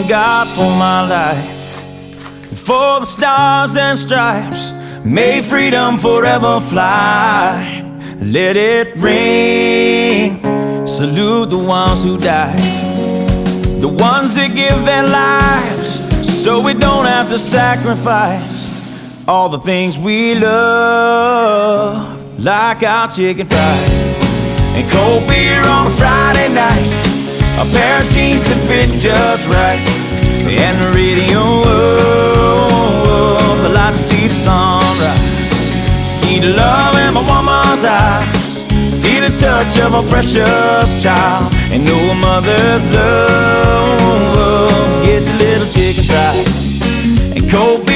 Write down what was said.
thank God for my life, and for the stars and stripes. May freedom forever fly. Let it ring. Salute the ones who died, the ones that give their lives so we don't have to sacrifice all the things we love, like our chicken fried and cold beer on a Friday night, a pair of jeans that fit just right, and the radio. I like to see the sunrise, see the love in my woman's eyes, feel the touch of a precious child, and know a mother's love gets a little chicken fried and cold beer